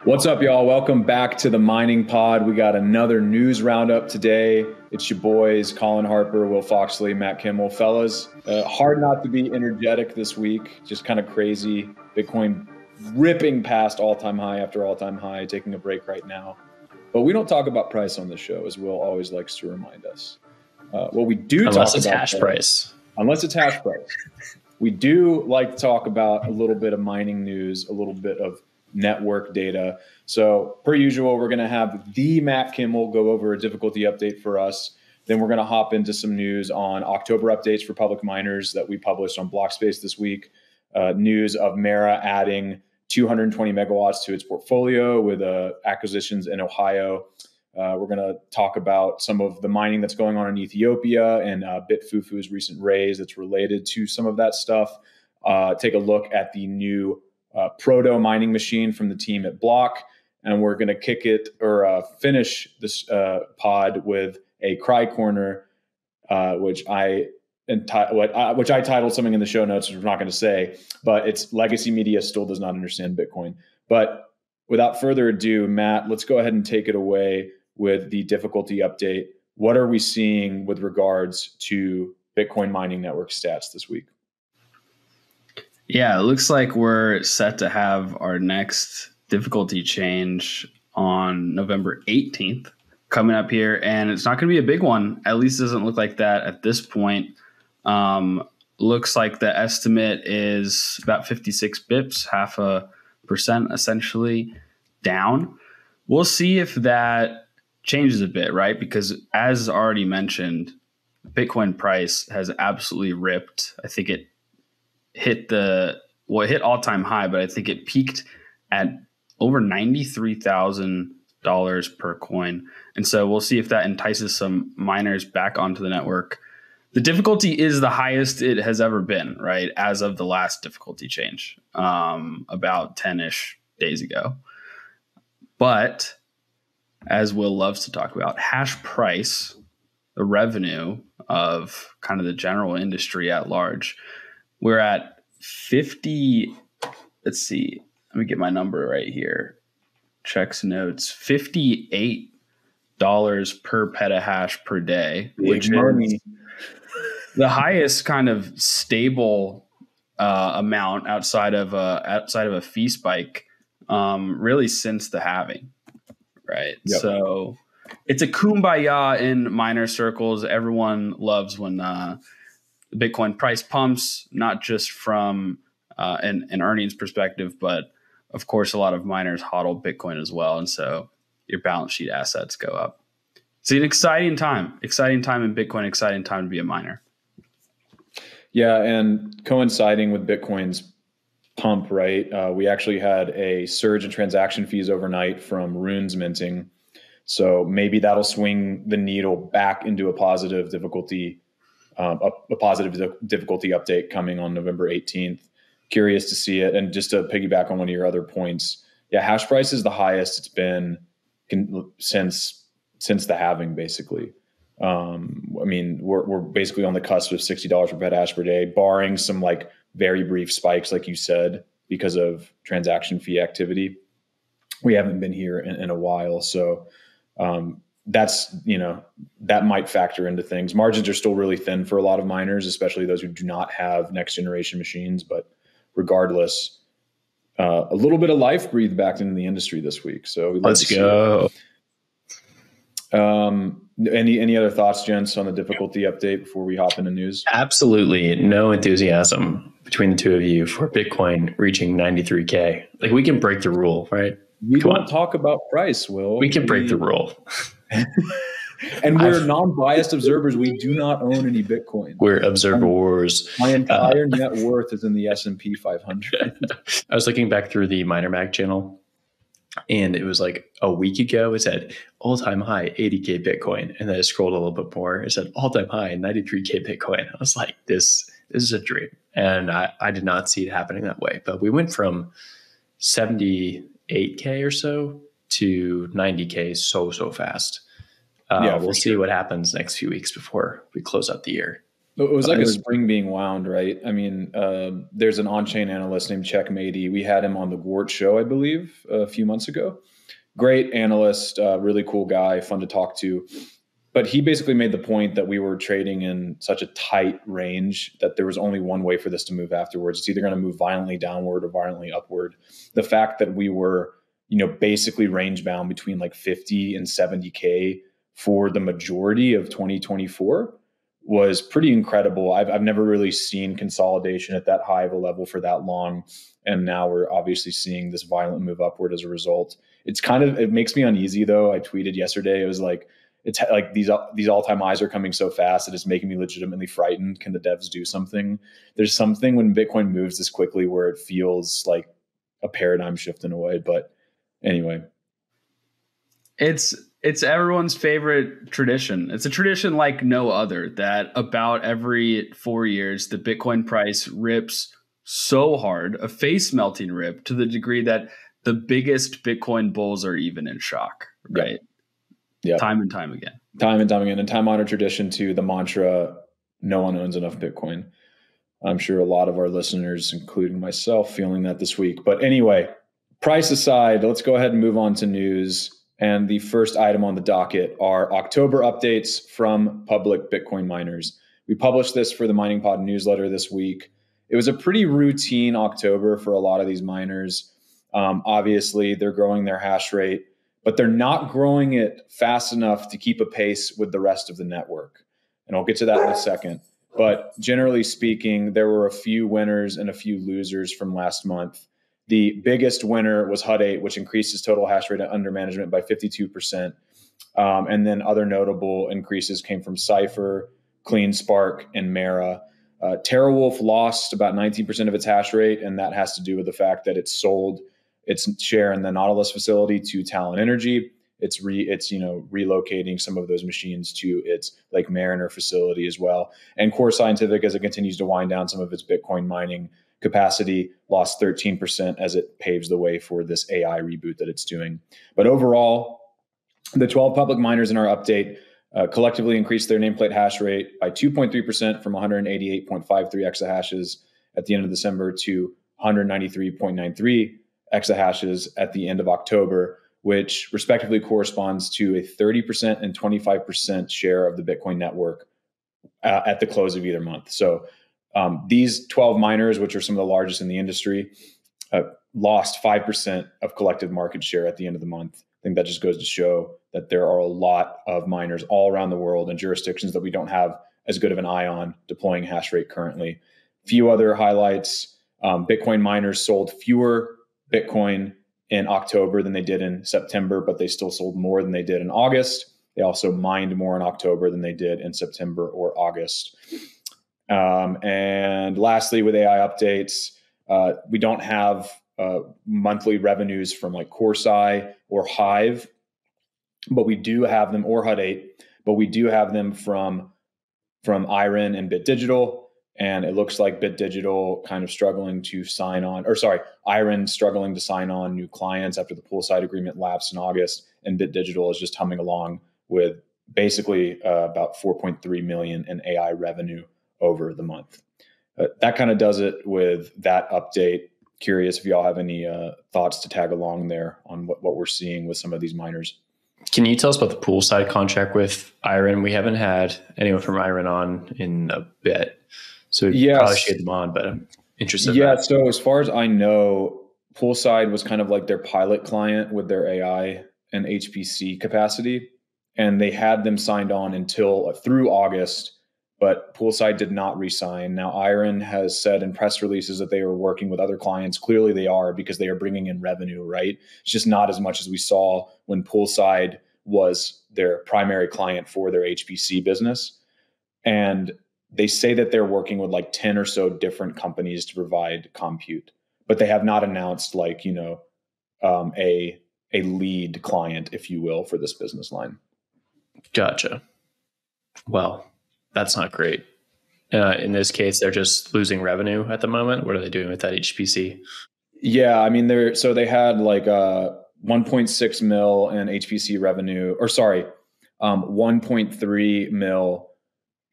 What's up, y'all? Welcome back to the Mining Pod. We got another news roundup today. It's your boys, Colin Harper, Will Foxley, Matt Kimmel. Fellas, hard not to be energetic this week. Just kind of crazy. Bitcoin ripping past all-time high after all-time high, taking a break right now. But we don't talk about price on this show, as Will always likes to remind us. What we do unless talk it's about hash price. Unless it's hash price. We do like to talk about a little bit of mining news, a little bit of network data. So per usual, we're going to have the Matt Kimmel go over a difficulty update for us. Then we're going to hop into some news on October updates for public miners that we published on Blockspace this week. News of Mara adding 220 megawatts to its portfolio with acquisitions in Ohio. We're going to talk about some of the mining that's going on in Ethiopia and BitFuFu's recent raise that's related to some of that stuff. Take a look at the new Proto mining machine from the team at Block. And we're going to kick it or finish this pod with a Cry Corner, which I titled something in the show notes, which we're not going to say, but it's Legacy Media Still Does Not Understand Bitcoin. But without further ado, Matt, let's go ahead and take it away with the difficulty update. What are we seeing with regards to Bitcoin mining network stats this week? Yeah, it looks like we're set to have our next difficulty change on November 18th coming up here. And it's not going to be a big one. At least it doesn't look like that at this point. Looks like the estimate is about 56 bips, 0.5% essentially down. We'll see if that changes a bit, right? Because as already mentioned, Bitcoin price has absolutely ripped. I think it hit all-time high, but I think it peaked at over $93,000 per coin. And so we'll see if that entices some miners back onto the network. The difficulty is the highest it has ever been, right? As of the last difficulty change, about 10-ish days ago. But as Will loves to talk about, hash price, the revenue of kind of the general industry at large, we're at 50. Let's see. Let me get my number right here. Checks notes. $58 per petahash per day, which is the highest kind of stable amount outside of a fee spike, really since the halving, right? Yep. So it's a kumbaya in miner circles. Everyone loves when the Bitcoin price pumps, not just from an earnings perspective, but of course, a lot of miners hodl Bitcoin as well. And so your balance sheet assets go up. It's an exciting time in Bitcoin, exciting time to be a miner. Yeah, and coinciding with Bitcoin's pump, right? We actually had a surge in transaction fees overnight from runes minting. So maybe that'll swing the needle back into a positive difficulty update coming on November 18th. Curious to see it. And just to piggyback on one of your other points, yeah, hash price is the highest it's been since the halving, basically. I mean, we're basically on the cusp of $60 per petahash per day, barring some like very brief spikes, like you said, because of transaction fee activity. We haven't been here in a while. So that's, that might factor into things. Margins are still really thin for a lot of miners, especially those who do not have next generation machines. But regardless, a little bit of life breathed back into the industry this week. So let's go. Any other thoughts, gents, on the difficulty update before we hop into news? Absolutely no enthusiasm between the two of you for Bitcoin reaching 93K. Like, we can break the rule, right? We don't talk about price, Will. We can break the rule. And we're non-biased observers. We do not own any Bitcoin. We're observers. My entire net worth is in the S&P 500. I was looking back through the Miner Mag channel, and it was like a week ago, it said all-time high 80K Bitcoin. And then I scrolled a little bit more. It said all-time high 93K Bitcoin. I was like, this is a dream. And I did not see it happening that way. But we went from 78K or so to 90K so fast. We'll see what happens next few weeks before we close out the year. It was like a spring being wound, right? I mean, there's an on-chain analyst named Checkmatey. We had him on the Gwart show, I believe, a few months ago. Great analyst, really cool guy, fun to talk to. But he basically made the point that we were trading in such a tight range that there was only one way for this to move afterwards. It's either going to move violently downward or violently upward. The fact that we were, basically range bound between like 50 and 70K for the majority of 2024 was pretty incredible. I've never really seen consolidation at that high of a level for that long. And now we're obviously seeing this violent move upward as a result. It makes me uneasy though. I tweeted yesterday. It was like, it's like these all-time highs are coming so fast that it's making me legitimately frightened. Can the devs do something? There's something when Bitcoin moves this quickly where it feels like a paradigm shift in a way. But anyway, it's everyone's favorite tradition. It's a tradition like no other, that about every 4 years, the Bitcoin price rips so hard, a face melting rip, to the degree that the biggest Bitcoin bulls are even in shock, right? Yeah. Time and time again. And time-honored tradition to the mantra, no one owns enough Bitcoin. I'm sure a lot of our listeners, including myself, feeling that this week. But anyway, price aside, let's go ahead and move on to news. And the first item on the docket are October updates from public Bitcoin miners. We published this for the Mining Pod newsletter this week. It was a pretty routine October for a lot of these miners. Obviously, they're growing their hash rate, but they're not growing it fast enough to keep a pace with the rest of the network. And I'll get to that in a second. But generally speaking, there were a few winners and a few losers from last month. The biggest winner was HUD-8, which increased its total hash rate under management by 52%. And then other notable increases came from Cypher, CleanSpark, and Mara. TeraWolf lost about 19% of its hash rate, and that has to do with the fact that it sold its share in the Nautilus facility to Talon Energy. It's relocating some of those machines to its Lake Mariner facility as well. And Core Scientific, as it continues to wind down some of its Bitcoin mining capacity, lost 13% as it paves the way for this AI reboot that it's doing. But overall, the 12 public miners in our update collectively increased their nameplate hash rate by 2.3% from 188.53 exahashes at the end of December to 193.93 exahashes at the end of October, which respectively corresponds to a 30% and 25% share of the Bitcoin network at the close of either month. So these 12 miners, which are some of the largest in the industry, lost 5% of collective market share at the end of the month. I think that just goes to show that there are a lot of miners all around the world in jurisdictions that we don't have as good of an eye on deploying hash rate currently. Few other highlights. Bitcoin miners sold fewer Bitcoin in October than they did in September, but they still sold more than they did in August. They also mined more in October than they did in September or August. And lastly, with AI updates, we don't have monthly revenues from like Corsair or Hive, but we do have them, or HUD-8, but we do have them from Iron and Bit Digital. And it looks like Bit Digital kind of struggling to sign on, Iron struggling to sign on new clients after the poolside agreement lapsed in August. And Bit Digital is just humming along with basically about 4.3 million in AI revenue over the month. That kind of does it with that update. Curious if y'all have any thoughts to tag along there on what we're seeing with some of these miners. Can you tell us about the poolside contract with Iron? We haven't had anyone from Iron on in a bit. So we probably should get them on, but I'm interested in that. So as far as I know, Poolside was kind of like their pilot client with their AI and HPC capacity. And they had them signed on through August, but Poolside did not re-sign. Now, Iron has said in press releases that they are working with other clients. Clearly they are, because they are bringing in revenue, right? It's just not as much as we saw when Poolside was their primary client for their HPC business. And they say that they're working with like 10 or so different companies to provide compute, but they have not announced a lead client, if you will, for this business line. Gotcha. Well, that's not great. In this case, they're just losing revenue at the moment. What are they doing with that HPC? Yeah, I mean, they had like 1.6 mil in HPC revenue, 1.3 mil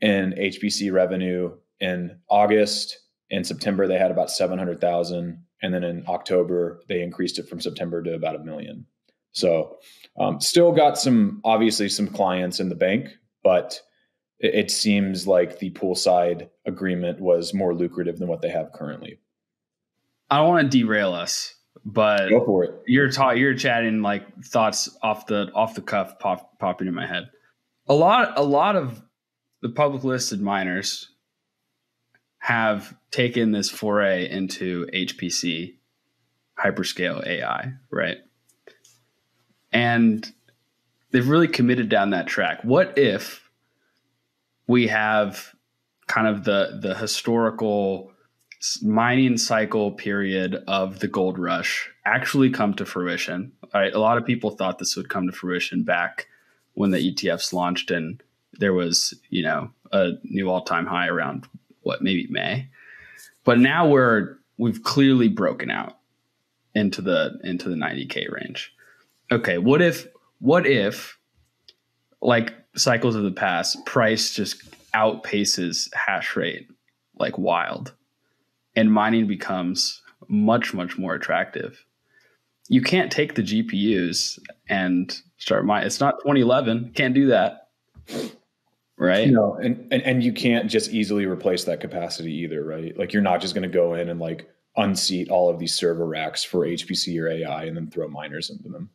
in HPC revenue in August. In September, they had about 700,000. And then in October, they increased it from September to about 1 million. So still got obviously some clients in the bank, but it seems like the poolside agreement was more lucrative than what they have currently. I don't want to derail us, but go for it. You're chatting like thoughts off the cuff popping in my head. A lot of the public listed miners have taken this foray into HPC, hyperscale AI, right? And they've really committed down that track. What if we have kind of the historical mining cycle period of the gold rush actually come to fruition? Right? A lot of people thought this would come to fruition back when the ETFs launched, and there was, a new all-time high around maybe May. But now we've clearly broken out into the 90K range. Okay, what if like cycles of the past, price just outpaces hash rate like wild, and mining becomes much, much more attractive? You can't take the GPUs and start mining. It's not 2011. Can't do that. Right. No, and you can't just easily replace that capacity either, right? Like you're not just going to go in and like unseat all of these server racks for HPC or AI and then throw miners into them.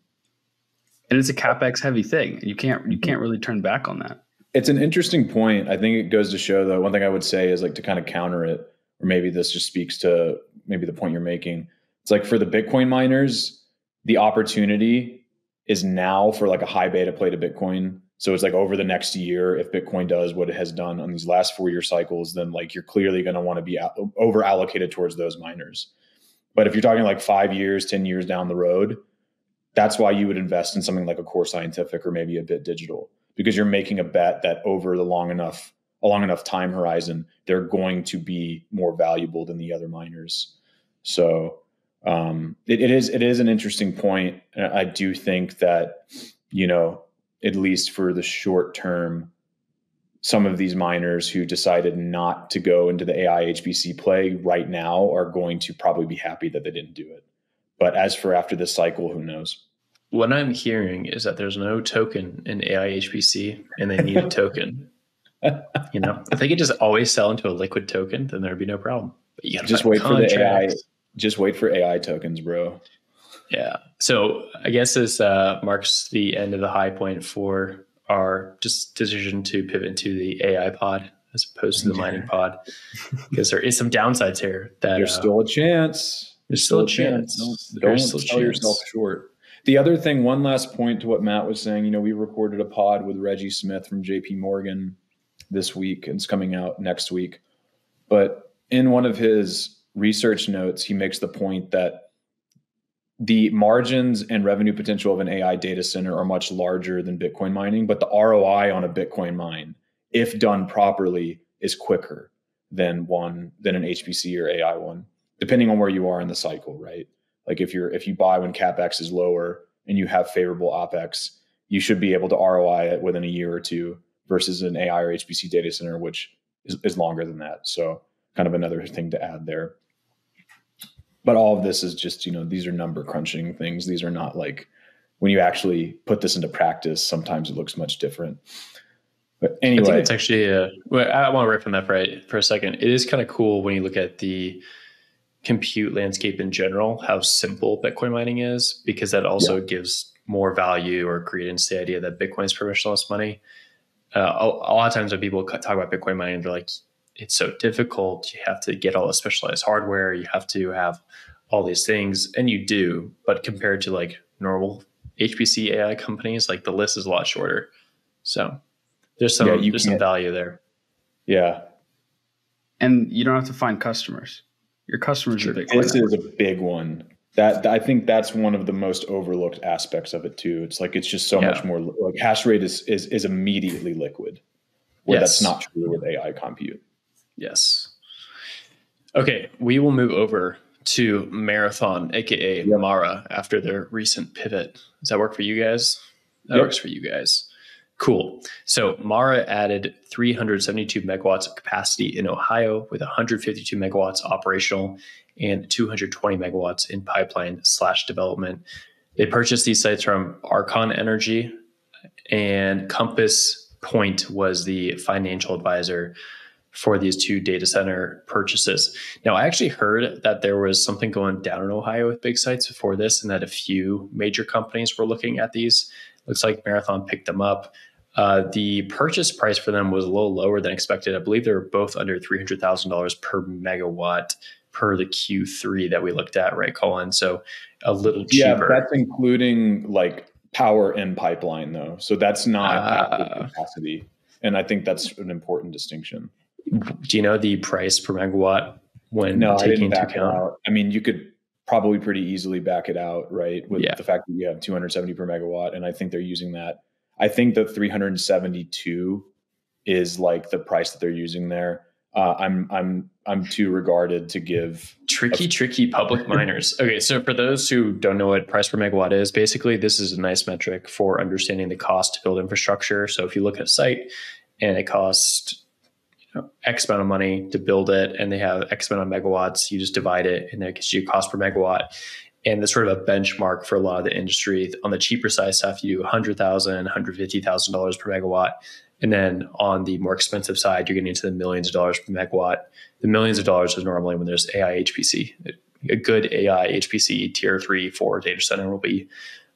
And it's a CapEx heavy thing. You can't really turn back on that. It's an interesting point. I think it goes to show, though, one thing I would say is like to kind of counter it, or maybe this just speaks to maybe the point you're making. It's like for the Bitcoin miners, the opportunity is now for like a high beta play to Bitcoin. So it's like over the next year, if Bitcoin does what it has done on these last 4-year cycles, then like you're clearly going to want to be over allocated towards those miners. But if you're talking like 5 years, 10 years down the road, that's why you would invest in something like a Core Scientific or maybe a Bit Digital, because you're making a bet that over a long enough time horizon, they're going to be more valuable than the other miners. So it is an interesting point. I do think that, at least for the short term, some of these miners who decided not to go into the AI HPC play right now are going to probably be happy that they didn't do it. But as for after this cycle, who knows? What I'm hearing is that there's no token in AI HPC and they need a token. If they could just always sell into a liquid token, then there'd be no problem. But you gotta just wait for the AI. Just wait for AI tokens, bro. Yeah. So I guess this marks the end of the high point for our just decision to pivot into the AI pod as opposed to the mining pod, because there is some downsides here. That there's still a chance. There's still a chance. Don't sell yourself short. The other thing, one last point to what Matt was saying, we recorded a pod with Reggie Smith from JP Morgan this week, and it's coming out next week. But in one of his research notes, he makes the point that the margins and revenue potential of an AI data center are much larger than Bitcoin mining, but the ROI on a Bitcoin mine, if done properly, is quicker than an HPC or AI one, depending on where you are in the cycle, right? Like if you buy when CapEx is lower and you have favorable OpEx, you should be able to ROI it within a year or two versus an AI or HPC data center, which is longer than that. So kind of another thing to add there. But all of this is just, these are number crunching things. These are not like when you actually put this into practice, sometimes it looks much different. But anyway, I think it's actually, I want to riff on that for a second. It is kind of cool when you look at the compute landscape in general, how simple Bitcoin mining is, because that also gives more value or credence to the idea that Bitcoin is permissionless money. A lot of times when people talk about Bitcoin mining, they're like, it's so difficult. You have to get all the specialized hardware. You have to have all these things, and you do. But compared to like normal HPC AI companies, like the list is a lot shorter. So there's some value there. Yeah, and you don't have to find customers. Your customers are Bitcoin. This is a big one. That I think that's one of the most overlooked aspects of it too. It's like it's just so much more. Like hash rate is immediately liquid, where that's not true with AI compute. Yes. Okay, we will move over to Marathon, aka Mara, after their recent pivot. Does that work for you guys? That works for you guys. Cool. So Mara added 372 megawatts of capacity in Ohio, with 152 megawatts operational and 220 megawatts in pipeline/development. They purchased these sites from Archon Energy, and Compass Point was the financial advisor for these two data center purchases. Now, I actually heard that there was something going down in Ohio with big sites before this, and that a few major companies were looking at these. Looks like Marathon picked them up. The purchase price for them was a little lower than expected. I believe they were both under $300,000 per megawatt per the Q3 that we looked at, right, Colin? So a little cheaper. Yeah, that's including like power and pipeline, though. So that's not active capacity. And I think that's an important distinction. Do you know the price per megawatt when taking into account? I mean, you could probably pretty easily back it out, right? With the fact that you have 270 per megawatt. And I think they're using that. I think the 372 is like the price that they're using there. I'm too regarded to give tricky public miners. Okay, so for those who don't know what price per megawatt is, basically this is a nice metric for understanding the cost to build infrastructure. So if you look at a site and it costs X amount of money to build it, and they have X amount of megawatts, you just divide it, and that gets you a cost per megawatt. And that's sort of a benchmark for a lot of the industry. On the cheaper side stuff, you do $100,000, $150,000 per megawatt. And then on the more expensive side, you're getting into the millions of dollars per megawatt. The millions of dollars is normally when there's AI HPC. A good AI HPC tier 3, 4 data center will be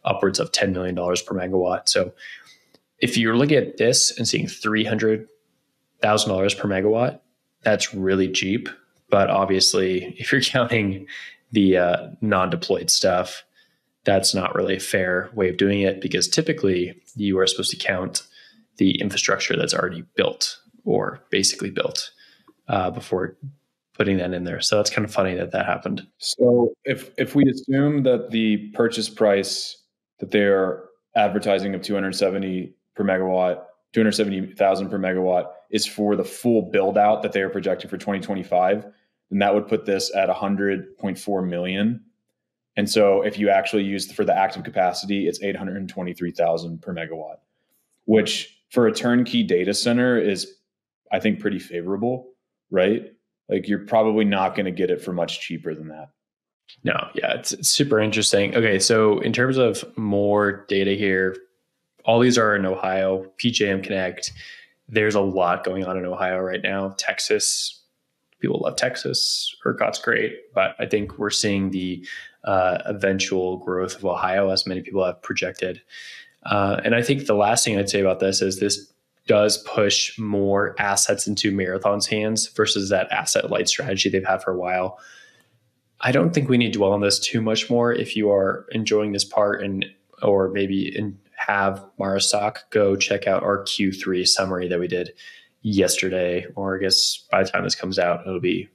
upwards of $10 million per megawatt. So if you're looking at this and seeing $300,000 per megawatt, that's really cheap. But obviously, if you're counting the non-deployed stuff, that's not really a fair way of doing it, because typically you are supposed to count the infrastructure that's already built or basically built before putting that in there. So it's kind of funny that happened. So if we assume that the purchase price that they're advertising of 270 per megawatt, 270,000 per megawatt is for the full build out that they are projecting for 2025, then that would put this at 100.4 million. And so if you actually use for the active capacity, it's 823,000 per megawatt, which for a turnkey data center is, I think, pretty favorable, right? Like you're probably not going to get it for much cheaper than that. No, yeah, it's super interesting. Okay, so in terms of more data here, all these are in Ohio, PJM Connect. There's a lot going on in Ohio right now. Texas, people love Texas. ERCOT's great, but I think we're seeing the eventual growth of Ohio, as many people have projected. And I think the last thing I'd say about this is this does push more assets into Marathon's hands versus that asset light strategy they've had for a while. I don't think we need to dwell on this too much more. If you are enjoying this part or maybe have Mara stock, go check out our Q3 summary that we did yesterday, or I guess by the time this comes out, it'll be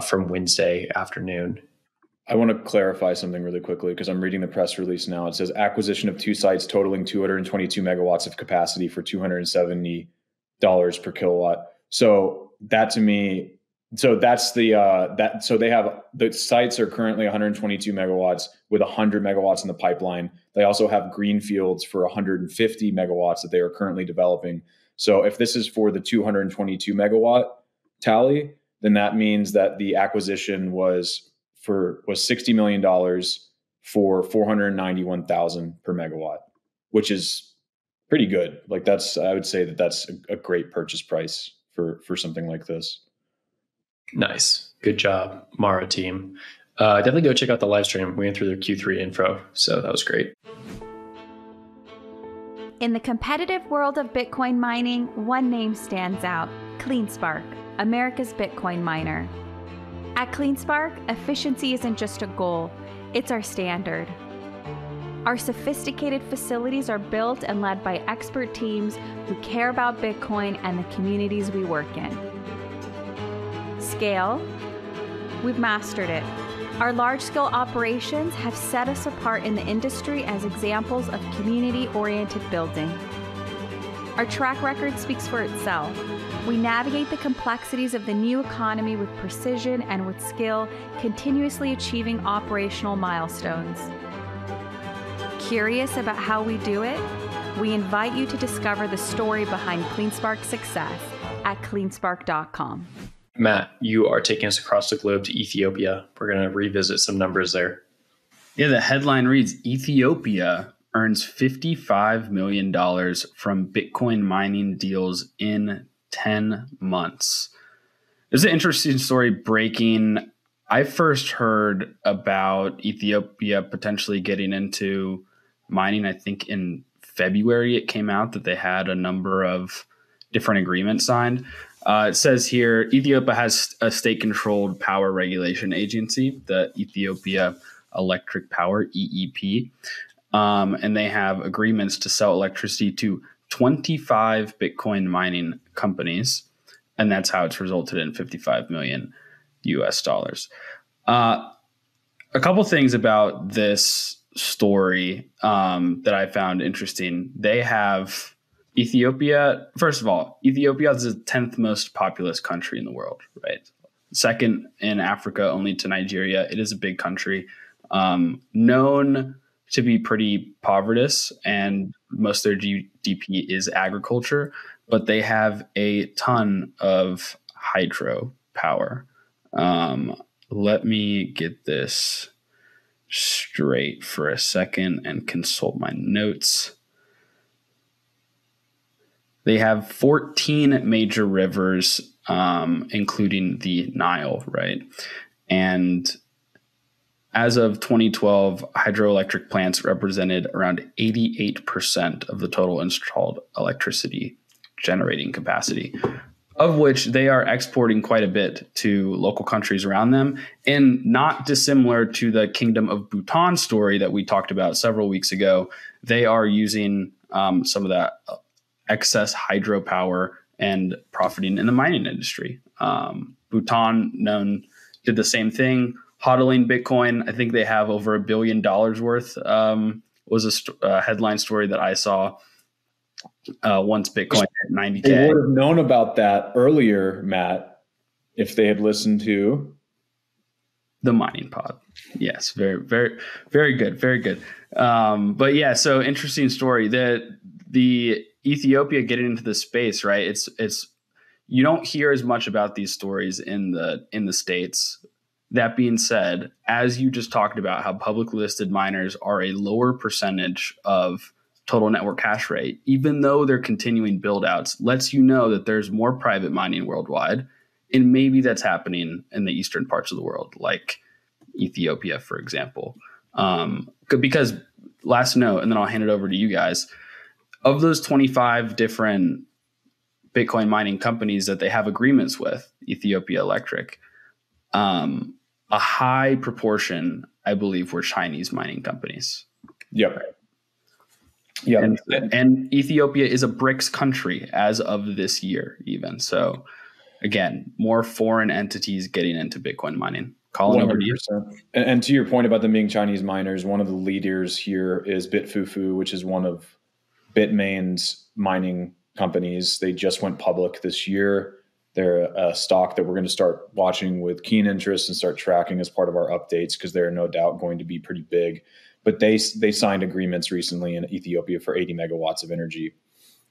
from Wednesday afternoon. I want to clarify something really quickly because I'm reading the press release now. It says acquisition of 2 sites totaling 222 megawatts of capacity for $270 per kilowatt. So that to me, so that's so they have, the sites are currently 122 megawatts with 100 megawatts in the pipeline. They also have greenfields for 150 megawatts that they are currently developing. So if this is for the 222 megawatt tally, then that means that the acquisition was $60 million for 491,000 per megawatt, which is pretty good. Like I would say that's a great purchase price for something like this. Nice. Good job, Mara team. Definitely go check out the live stream. We went through their Q3 info. So that was great. In the competitive world of Bitcoin mining, one name stands out: CleanSpark, America's Bitcoin miner. At CleanSpark, efficiency isn't just a goal, it's our standard. Our sophisticated facilities are built and led by expert teams who care about Bitcoin and the communities we work in. Scale, we've mastered it. Our large-scale operations have set us apart in the industry as examples of community-oriented building. Our track record speaks for itself. We navigate the complexities of the new economy with precision and with skill, continuously achieving operational milestones. Curious about how we do it? We invite you to discover the story behind CleanSpark's success at cleanspark.com. Matt, you are taking us across the globe to Ethiopia. We're going to revisit some numbers there. Yeah, the headline reads, Ethiopia earns $55 million from Bitcoin mining deals in 10 months. There's an interesting story breaking. I first heard about Ethiopia potentially getting into mining, I think in February it came out that they had a number of different agreements signed. It says here, Ethiopia has a state-controlled power regulation agency, the Ethiopia Electric Power, EEP. And they have agreements to sell electricity to 25 Bitcoin mining companies. And that's how it's resulted in 55 million US dollars. A couple things about this story that I found interesting. They have Ethiopia. First of all, Ethiopia is the 10th most populous country in the world, right? Second in Africa, only to Nigeria. It is a big country, known to be pretty povertous, and most of their GDP is agriculture, but they have a ton of hydro power. Let me get this straight for a second and consult my notes. They have 14 major rivers, including the Nile, right? And as of 2012, hydroelectric plants represented around 88% of the total installed electricity generating capacity, of which they are exporting quite a bit to local countries around them. And not dissimilar to the Kingdom of Bhutan story that we talked about several weeks ago, they are using some of that excess hydropower and profiting in the mining industry. Bhutan did the same thing, hodling Bitcoin. I think they have over $1 billion worth, was a headline story that I saw once Bitcoin hit 90K. They would have known about that earlier, Matt, if they had listened to the mining pod. Yes, very, very, very good. Very good. But yeah, so interesting story that the Ethiopia getting into the space, right? It's you don't hear as much about these stories in the States. That being said, as you just talked about how publicly listed miners are a lower percentage of total network hash rate, even though they're continuing build outs, lets you know that there's more private mining worldwide. And maybe that's happening in the eastern parts of the world, like Ethiopia, for example. Because last note, and then I'll hand it over to you guys. Of those 25 different Bitcoin mining companies that they have agreements with, Ethiopia Electric, a high proportion, I believe, were Chinese mining companies. Yep. Yeah. And Ethiopia is a BRICS country as of this year, even. So, again, more foreign entities getting into Bitcoin mining. Colin, over to you. And to your point about them being Chinese miners, one of the leaders here is BitFuFu, which is one of Bitmain's mining companies. They just went public this year. They're a stock that we're going to start watching with keen interest and start tracking as part of our updates, because they're no doubt going to be pretty big. But they signed agreements recently in Ethiopia for 80 megawatts of energy.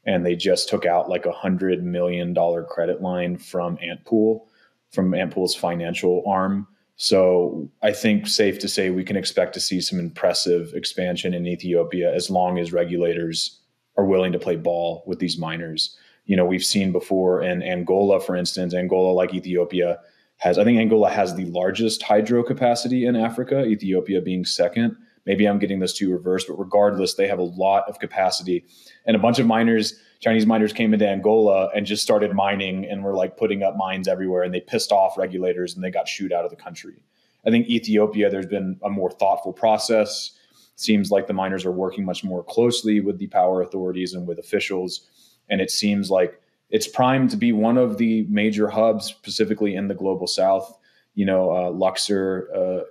And they just took out like $100 million credit line from Antpool's financial arm. So I think safe to say we can expect to see some impressive expansion in Ethiopia as long as regulators are willing to play ball with these miners. You know, we've seen before in Angola, for instance, Angola, like Ethiopia, I think Angola has the largest hydro capacity in Africa, Ethiopia being second. Maybe I'm getting those two reversed, but regardless, they have a lot of capacity. And a bunch of miners, Chinese miners, came into Angola and just started mining and were like putting up mines everywhere, and they pissed off regulators and they got shooed out of the country. I think Ethiopia, there's been a more thoughtful process. Seems like the miners are working much more closely with the power authorities and with officials. And it seems like it's primed to be one of the major hubs, specifically in the global south. You know, Luxor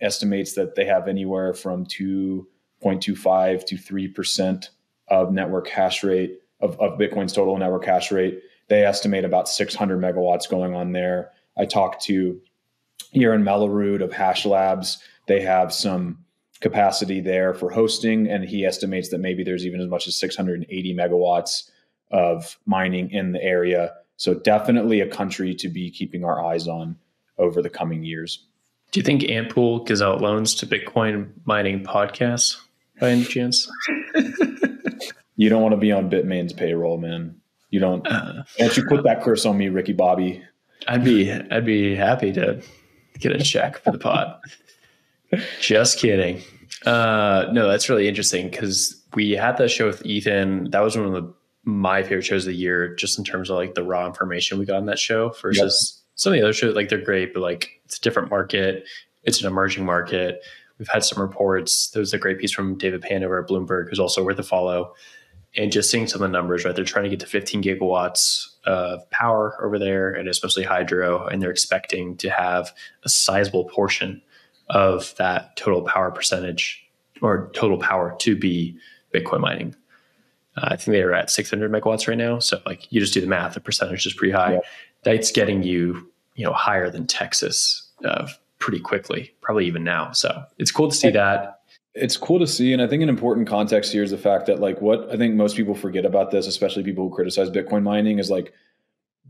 estimates that they have anywhere from 2.25 to 3% of network hash rate, of Bitcoin's total network hash rate. They estimate about 600 megawatts going on there. I talked to Yaron Melarud of Hash Labs. They have some capacity there for hosting. And he estimates that maybe there's even as much as 680 megawatts of mining in the area. So definitely a country to be keeping our eyes on over the coming years. Do you think Antpool gives out loans to Bitcoin mining podcasts by any chance? You don't want to be on Bitmain's payroll, man. You don't you put that curse on me, Ricky Bobby. I'd be happy to get a check for the pod. Just kidding. No, that's really interesting because we had that show with Ethan. That was one of my favorite shows of the year, just in terms of like the raw information we got on that show versus some of the other shows. Like they're great, but like it's a different market. It's an emerging market. We've had some reports. There was a great piece from David Pan over at Bloomberg, who's also worth a follow. And just seeing some of the numbers, right? They're trying to get to 15 gigawatts of power over there, and it's mostly hydro. And they're expecting to have a sizable portion of that total power percentage or total power to be Bitcoin mining. I think they are at 600 megawatts right now. So like you just do the math, the percentage is pretty high. Yeah. That's getting you, higher than Texas pretty quickly, probably even now. So it's cool to see that. It's cool to see. And I think an important context here is the fact that like what I think most people forget about this, especially people who criticize Bitcoin mining, is like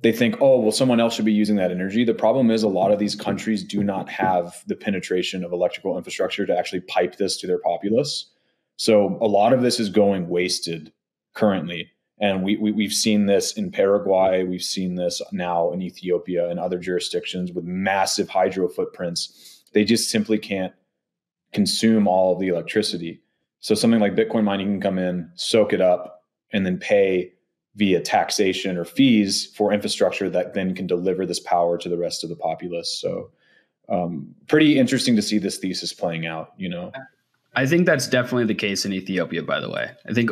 they think, oh, well, someone else should be using that energy. The problem is a lot of these countries do not have the penetration of electrical infrastructure to actually pipe this to their populace. So a lot of this is going wasted currently. And we've seen this in Paraguay. We've seen this now in Ethiopia and other jurisdictions with massive hydro footprints. They just simply can't consume all of the electricity. So something like Bitcoin mining can come in, soak it up, and then pay via taxation or fees for infrastructure that then can deliver this power to the rest of the populace. So pretty interesting to see this thesis playing out, I think that's definitely the case in Ethiopia, by the way. I think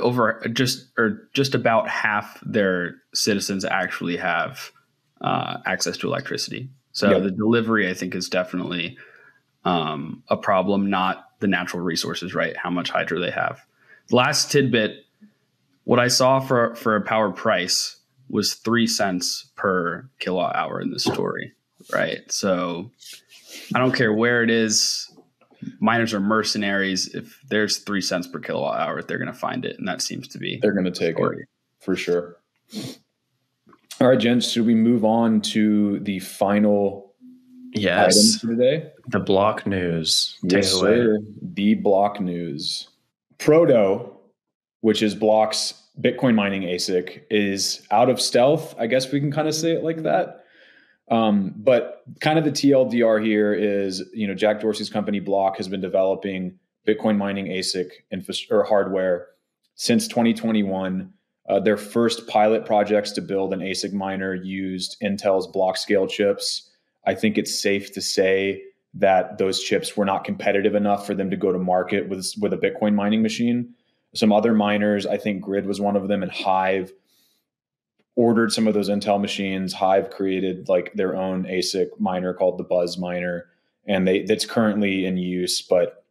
just about half their citizens actually have access to electricity. So the delivery, I think, is definitely a problem, not the natural resources, right? How much hydro they have. The last tidbit, what I saw for a power price was 3 cents per kilowatt hour in the story, right? So I don't care where it is. Miners are mercenaries. If there's 3 cents per kilowatt hour, they're going to find it. And that seems to be they're going to take it for sure. All right, gents, should we move on to the final items for today? The block news. Yes, sir. The block news. Proto, which is Block's Bitcoin mining ASIC, is out of stealth. I guess we can kind of say it like that. But kind of the TLDR here is, Jack Dorsey's company Block has been developing Bitcoin mining ASIC hardware since 2021. Their first pilot projects to build an ASIC miner used Intel's block scale chips. I think it's safe to say that those chips were not competitive enough for them to go to market with a Bitcoin mining machine. Some other miners, I think Grid was one of them, and Hive ordered some of those Intel machines. Hive created like their own ASIC miner called the Buzz miner, and that's currently in use. But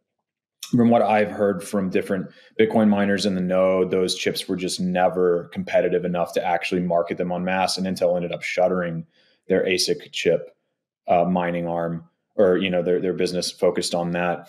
from what I've heard from different Bitcoin miners in the know, those chips were just never competitive enough to actually market them en masse. And Intel ended up shuttering their ASIC chip mining arm, or their business focused on that.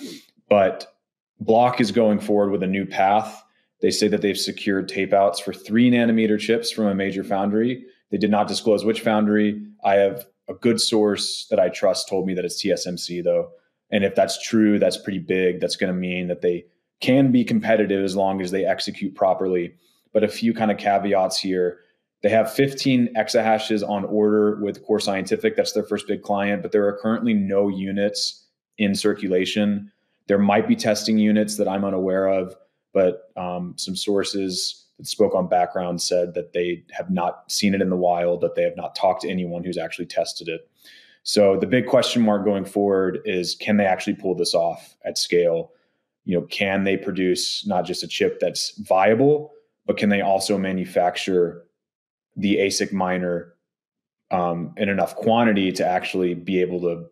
But Block is going forward with a new path. They say that they've secured tape outs for 3 nanometer chips from a major foundry. They did not disclose which foundry. I have a good source that I trust told me that it's TSMC though. And if that's true, that's pretty big. That's going to mean that they can be competitive as long as they execute properly. But a few kind of caveats here. They have 15 exahashes on order with Core Scientific. That's their first big client, but there are currently no units in circulation. There might be testing units that I'm unaware of, but some sources that spoke on background said that they have not seen it in the wild, that they have not talked to anyone who's actually tested it. So the big question mark going forward is, can they actually pull this off at scale? Can they produce not just a chip that's viable, but can they also manufacture the ASIC miner in enough quantity to actually be able to,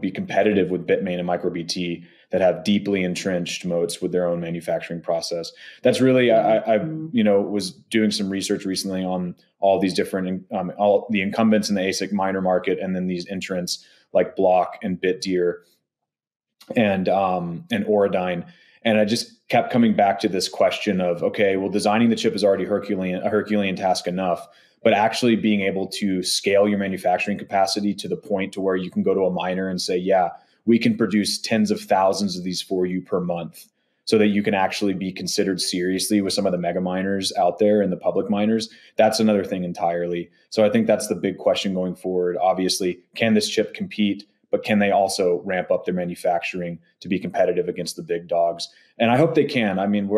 be competitive with Bitmain and MicroBT that have deeply entrenched moats with their own manufacturing process? That's really, I was doing some research recently on all these different, all the incumbents in the ASIC miner market, and then these entrants like Block and BitDeer. and Orodyne. And I just kept coming back to this question of, okay, well, designing the chip is already a Herculean task enough, but actually being able to scale your manufacturing capacity to the point to where you can go to a miner and say, yeah, we can produce tens of thousands of these for you per month, so that you can actually be considered seriously with some of the mega miners out there and the public miners. That's another thing entirely. So I think that's the big question going forward. Obviously, can this chip compete? But can they also ramp up their manufacturing to be competitive against the big dogs? And I hope they can. I mean,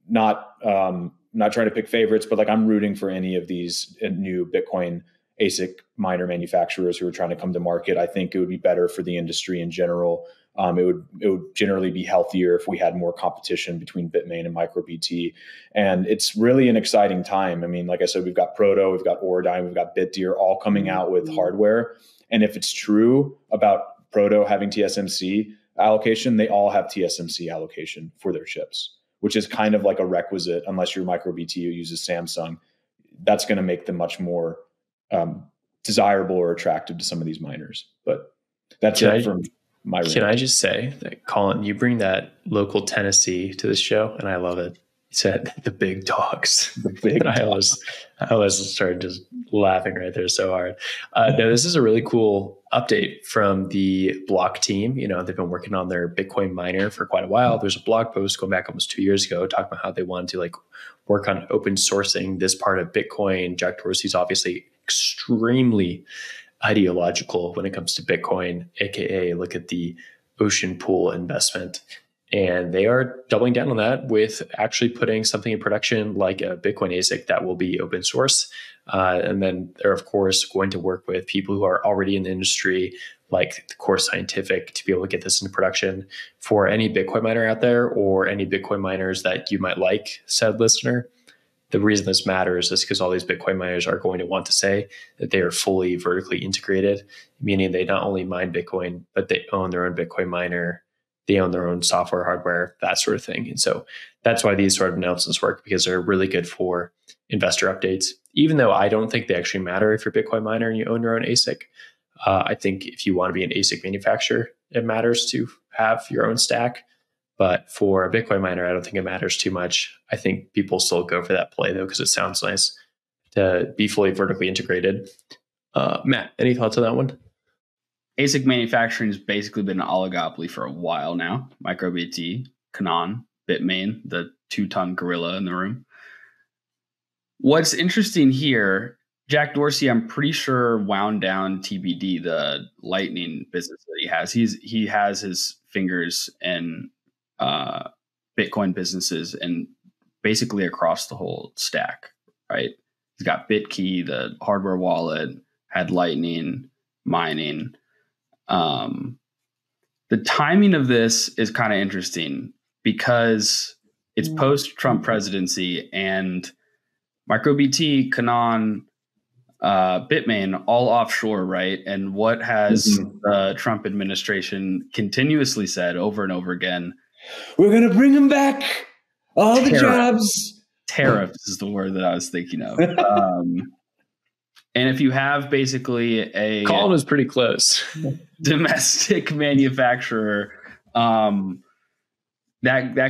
not trying to pick favorites, but like I'm rooting for any of these new Bitcoin ASIC miner manufacturers who are trying to come to market. I think it would be better for the industry in general. It would generally be healthier if we had more competition between Bitmain and MicroBT. And it's really an exciting time. I mean, like I said, we've got Proto, we've got Orodyne, we've got Bitdeer all coming out with hardware. And if it's true about Proto having TSMC allocation, they all have TSMC allocation for their chips, which is kind of like a requisite unless you're MicroBT who uses Samsung. That's going to make them much more desirable or attractive to some of these miners. But that's it from my Can I just say that, Colin, you bring that local Tennessee to the show, and I love it. You said the big dogs. The big dogs. I always started just laughing right there so hard. No, this is a really cool update from the Block team. You know, they've been working on their Bitcoin miner for quite a while. There's a blog post going back almost 2 years ago talking about how they wanted to work on open sourcing this part of Bitcoin. Jack Dorsey's obviously extremely ideological when it comes to Bitcoin, aka look at the ocean pool investment. And they are doubling down on that with actually putting something in production like a Bitcoin ASIC that will be open source. And then they're, of course, going to work with people who are already in the industry, like the Core Scientific, to be able to get this into production for any Bitcoin miner out there or any Bitcoin miners that you might like, said listener. The reason this matters is because all these Bitcoin miners are going to want to say that they are fully vertically integrated, meaning they not only mine Bitcoin, but they own their own Bitcoin miner. They own their own software, hardware, that sort of thing. And so that's why these sort of announcements work, because they're really good for investor updates. Even though I don't think they actually matter if you're a Bitcoin miner and you own your own ASIC. I think if you want to be an ASIC manufacturer, it matters to have your own stack. But for a Bitcoin miner, I don't think it matters too much. I think people still go for that play, though, because it sounds nice to be fully vertically integrated. Matt, any thoughts on that one? ASIC manufacturing has basically been an oligopoly for a while now. MicroBT, Canaan, Bitmain, the 2-ton gorilla in the room. What's interesting here, Jack Dorsey, I'm pretty sure, wound down TBD, the Lightning business that he has. He has his fingers in Bitcoin businesses and basically across the whole stack, right? He's got BitKey, the hardware wallet, had Lightning, mining. The timing of this is kind of interesting because it's post-Trump presidency and MicroBT, Canaan, Bitmain, all offshore, right? And what has the Trump administration continuously said over and over again? We're going to bring them back. All the jobs. Tariffs is the word that I was thinking of. And if you have basically a Colin was pretty close domestic manufacturer, that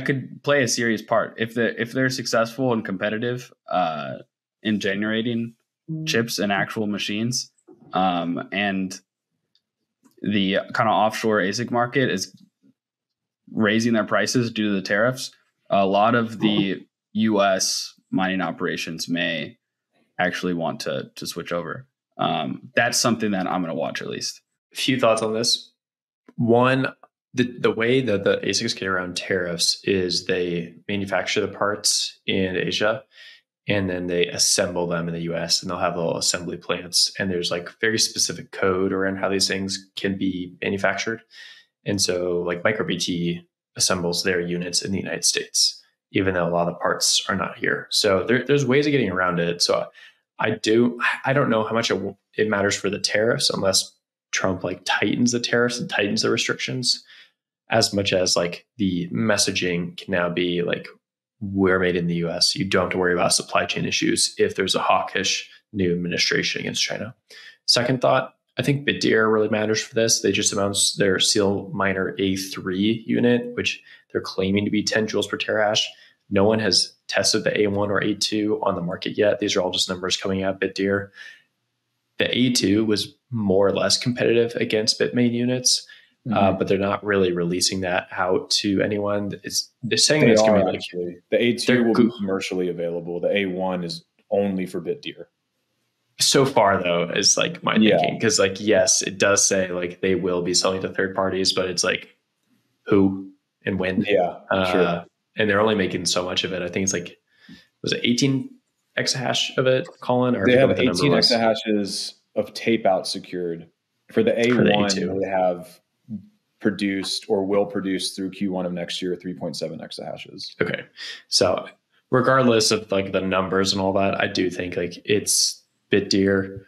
could play a serious part if they're successful and competitive in generating chips and actual machines, and the kind of offshore ASIC market is raising their prices due to the tariffs. A lot of the U.S. mining operations may actually want to switch over. That's something that I'm going to watch at least. A few thoughts on this. One, the way that the ASICs get around tariffs is they manufacture the parts in Asia and then they assemble them in the US, and they'll have little assembly plants. And there's very specific code around how these things can be manufactured. And so MicroBT assembles their units in the United States, even though a lot of the parts are not here. So there's ways of getting around it. So I don't know how much it matters for the tariffs unless Trump tightens the tariffs and tightens the restrictions, as much as the messaging can now be we're made in the US. You don't have to worry about supply chain issues if there's a hawkish new administration against China. Second thought, I think Bitdeer really matters for this. They just announced their Seal Miner A3 unit, which they're claiming to be 10 joules per terahash. No one has tested the A1 or A2 on the market yet. These are all just numbers coming out of Bitdeer. The A2 was more or less competitive against Bitmain units, but they're not really releasing that out to anyone. They're saying They it's going are to be like actually. The A2 will be commercially available. The A1 is only for Bitdeer. So far, though, is like my thinking, because like, yes, it does say like they will be selling to third parties, but it's like who and when. Yeah, sure. And they're only making so much of it. I think it's like, was it 18 exahash of it, Colin? Or they have the 18 exahashes of tape out secured. For the A1, they have produced or will produce through Q1 of next year 3.7 exahashes. Okay. So regardless of like the numbers and all that, I do think like it's Bitdeer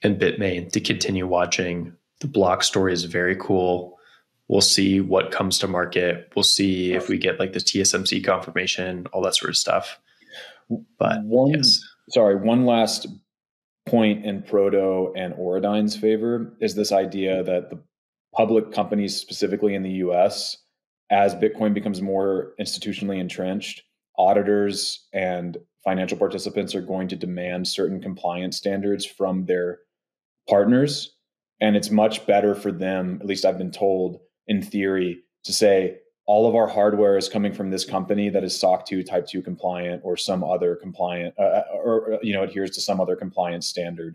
and Bitmain to continue watching. The block story is very cool. We'll see what comes to market. We'll see if we get like the TSMC confirmation, all that sort of stuff. But one last point in Proto and Orodyne's favor is this idea that the public companies, specifically in the US, as Bitcoin becomes more institutionally entrenched, auditors and financial participants are going to demand certain compliance standards from their partners. And it's much better for them, at least I've been told in theory, to say all of our hardware is coming from this company that is SOC 2 Type 2 compliant or some other compliant, adheres to some other compliance standard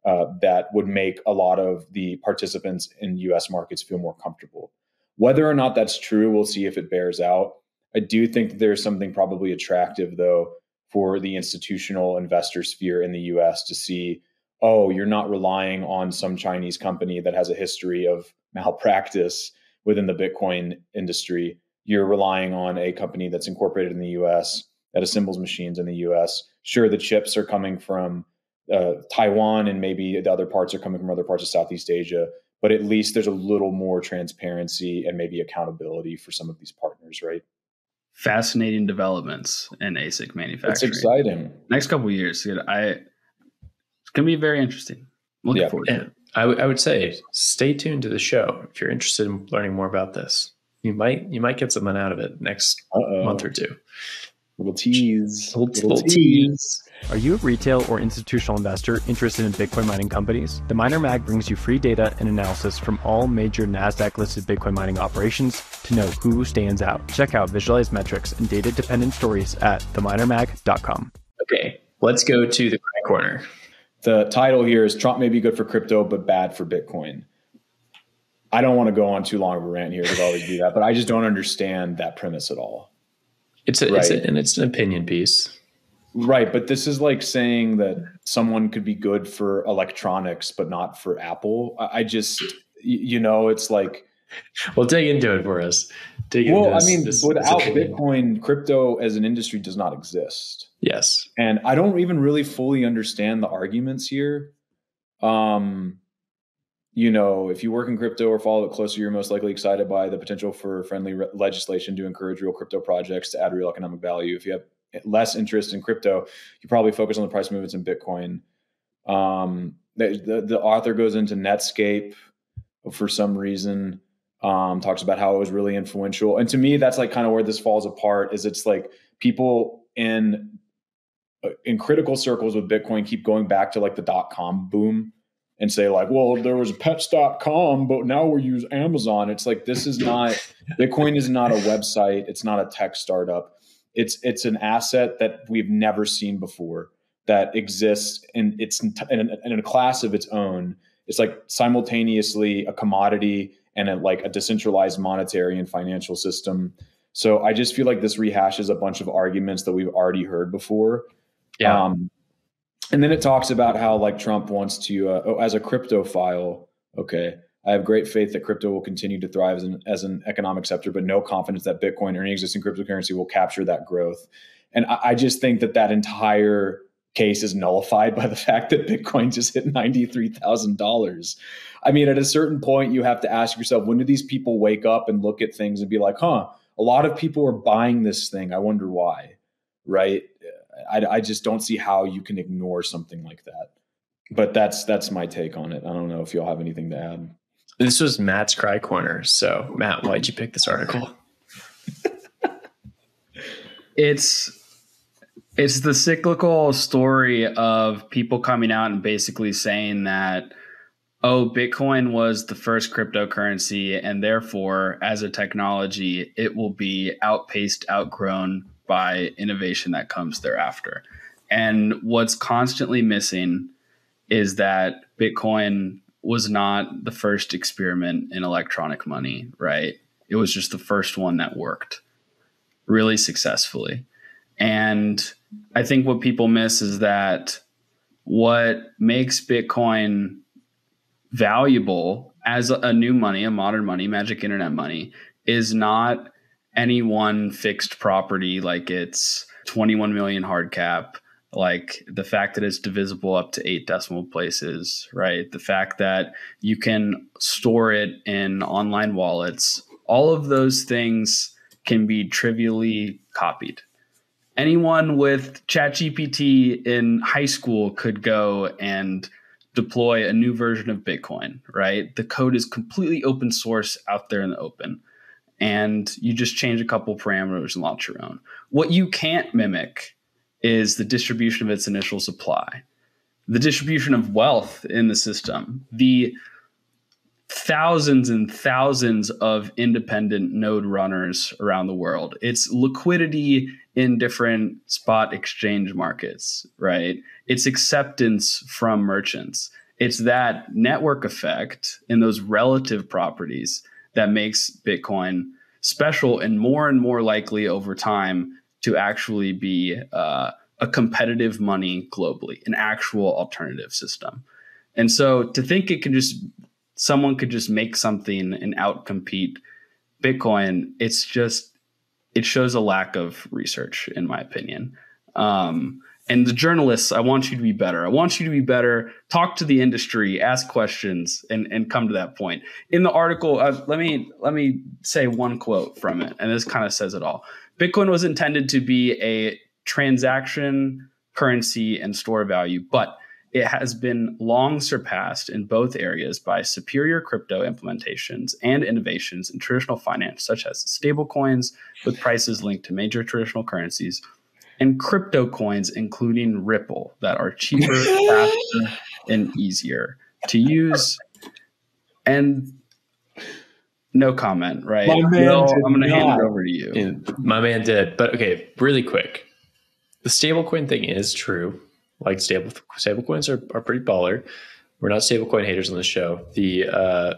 that would make a lot of the participants in US markets feel more comfortable. Whether or not that's true, we'll see if it bears out. I do think that there's something probably attractive, though, for the institutional investor sphere in the US to see, oh, you're not relying on some Chinese company that has a history of malpractice within the Bitcoin industry. You're relying on a company that's incorporated in the US, that assembles machines in the US. Sure, the chips are coming from Taiwan, and maybe the other parts are coming from other parts of Southeast Asia, but at least there's a little more transparency and maybe accountability for some of these partners, right? Fascinating developments in ASIC manufacturing. It's exciting. Next couple of years, it's going to be very interesting. Looking forward to it. I would say stay tuned to the show if you're interested in learning more about this. You might get something out of it next month or two. Little tease. Little tease. Are you a retail or institutional investor interested in Bitcoin mining companies? The Miner Mag brings you free data and analysis from all major NASDAQ-listed Bitcoin mining operations to know who stands out. Check out visualized metrics and data-dependent stories at theminermag.com. Okay, let's go to the cry corner. The title here is Trump may be good for crypto, but bad for Bitcoin. I don't want to go on too long of a rant here because I always do that, but I just don't understand that premise at all. It's an opinion piece. Right, but this is like saying that someone could be good for electronics, but not for Apple. I just, it's like... Well, dig into it for us. Without Bitcoin, crypto as an industry does not exist. Yes. And I don't even really fully understand the arguments here. If you work in crypto or follow it closely, you're most likely excited by the potential for friendly legislation to encourage real crypto projects to add real economic value. If you have less interest in crypto, you probably focus on the price movements in Bitcoin. The author goes into Netscape for some reason, talks about how it was really influential. And to me, that's like kind of where this falls apart, is it's like people in critical circles with Bitcoin keep going back to like the .com boom and say like, well, there was pets.com, but now we use Amazon. It's like, this is not, Bitcoin is not a website. It's not a tech startup. It's an asset that we've never seen before that exists in a class of its own. It's like simultaneously a commodity and a decentralized monetary and financial system. So I just feel like this rehashes a bunch of arguments that we've already heard before. Yeah. And then it talks about how like Trump wants to, as a cryptophile, okay, I have great faith that crypto will continue to thrive as an economic sector, but no confidence that Bitcoin or any existing cryptocurrency will capture that growth. And I just think that entire case is nullified by the fact that Bitcoin just hit $93,000. I mean, at a certain point, you have to ask yourself, when do these people wake up and look at things and be like, a lot of people are buying this thing. I wonder why, right? I just don't see how you can ignore something like that. But that's my take on it. I don't know if y'all have anything to add. This was Matt's Cry Corner. So, Matt, why'd you pick this article? It's the cyclical story of people coming out and basically saying that, oh, Bitcoin was the first cryptocurrency, and therefore, as a technology, it will be outgrown by innovation that comes thereafter. And what's constantly missing is that Bitcoin was not the first experiment in electronic money, right? It was just the first one that worked really successfully. And I think what people miss is that what makes Bitcoin valuable as a new money, a modern money, magic internet money, is not any one fixed property like it's 21 million hard cap, like the fact that it's divisible up to 8 decimal places, right? The fact that you can store it in online wallets. All of those things can be trivially copied. Anyone with ChatGPT in high school could go and deploy a new version of Bitcoin, right? The code is completely open source out there in the open. And you just change a couple parameters and launch your own. What you can't mimic is the distribution of its initial supply, the distribution of wealth in the system, the thousands and thousands of independent node runners around the world. It's liquidity in different spot exchange markets, right? It's acceptance from merchants. It's that network effect in those relative properties that makes Bitcoin special and more likely over time to actually be a competitive money globally, an actual alternative system. And so to think someone could just make something and outcompete Bitcoin, it shows a lack of research, in my opinion. And the journalists, I want you to be better. I want you to be better. Talk to the industry, ask questions, and come to that point. In the article, let me say one quote from it, and this kind of says it all. Bitcoin was intended to be a transaction, currency, and store value, but it has been long surpassed in both areas by superior crypto implementations and innovations in traditional finance, such as stablecoins with prices linked to major traditional currencies, and crypto coins, including Ripple, that are cheaper, faster, and easier to use. And no comment, right? I'm going to hand it over to you. And my man did. But okay, really quick. The stablecoin thing is true. Like stablecoins are pretty baller. We're not stablecoin haters on the show. The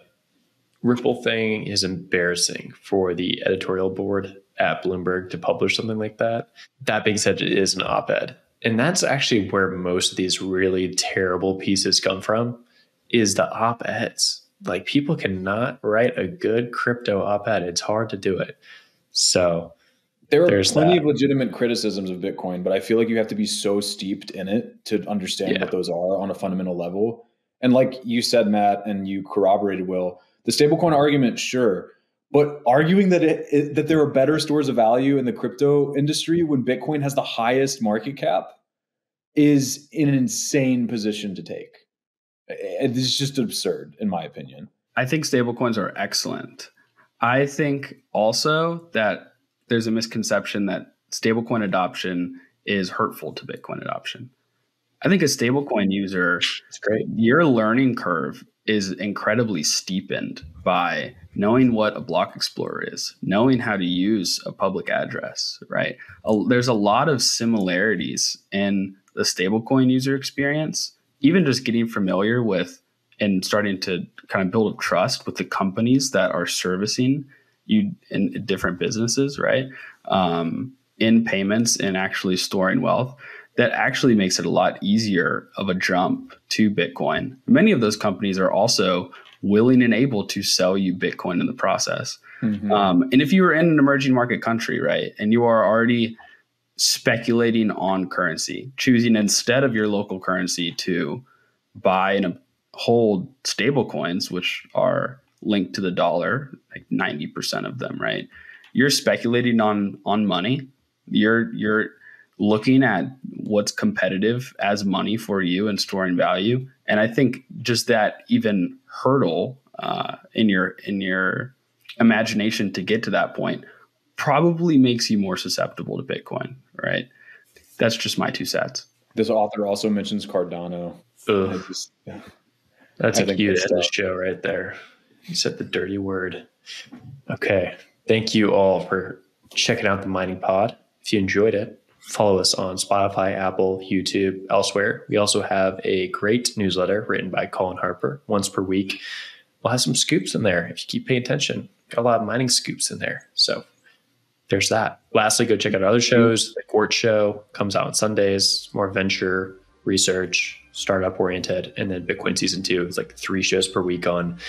Ripple thing is embarrassing for the editorial board at Bloomberg to publish something like that. That being said, it is an op-ed. And that's actually where most of these really terrible pieces come from, is the op-eds. Like, people cannot write a good crypto op-ed. It's hard to do it. So there are plenty of legitimate criticisms of Bitcoin, but I feel like you have to be so steeped in it to understand what those are on a fundamental level. And like you said, Matt, and you corroborated, Will, the stablecoin argument, sure. But arguing that there are better stores of value in the crypto industry when Bitcoin has the highest market cap is in an insane position to take. It's just absurd, in my opinion. I think stablecoins are excellent. I think also that there's a misconception that stablecoin adoption is hurtful to Bitcoin adoption. I think a stablecoin user, it's great. Your learning curve is incredibly steepened by knowing what a block explorer is, knowing how to use a public address, right? There's a lot of similarities in the stablecoin user experience, even just getting familiar with and starting to kind of build a trust with the companies that are servicing you in different businesses, right? In payments and actually storing wealth. That actually makes it a lot easier of a jump to Bitcoin. Many of those companies are also willing and able to sell you Bitcoin in the process. Mm-hmm. And if you are in an emerging market country, right, and you are already speculating on currency, choosing instead of your local currency to buy and hold stable coins, which are linked to the dollar, like 90% of them, right? You're speculating on money. You're looking at what's competitive as money for you and storing value. And I think just that even hurdle in your imagination to get to that point probably makes you more susceptible to Bitcoin, right? That's just my 2 cents. This author also mentions Cardano. That's a cute end of the show right there. You said the dirty word. Okay. Thank you all for checking out the Mining Pod. If you enjoyed it, follow us on Spotify, Apple, YouTube, elsewhere. We also have a great newsletter written by Colin Harper once per week. We'll have some scoops in there if you keep paying attention. Got a lot of mining scoops in there. So there's that. Lastly, go check out our other shows. The Quartz Show comes out on Sundays, more venture, research, startup oriented. And then Bitcoin Season 2 is like 3 shows per week on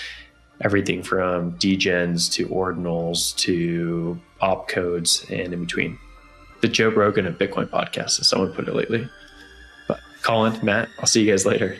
everything from degens to ordinals to opcodes and in between. The Joe Rogan of Bitcoin podcast, as someone put it lately. But Colin, Matt, I'll see you guys later.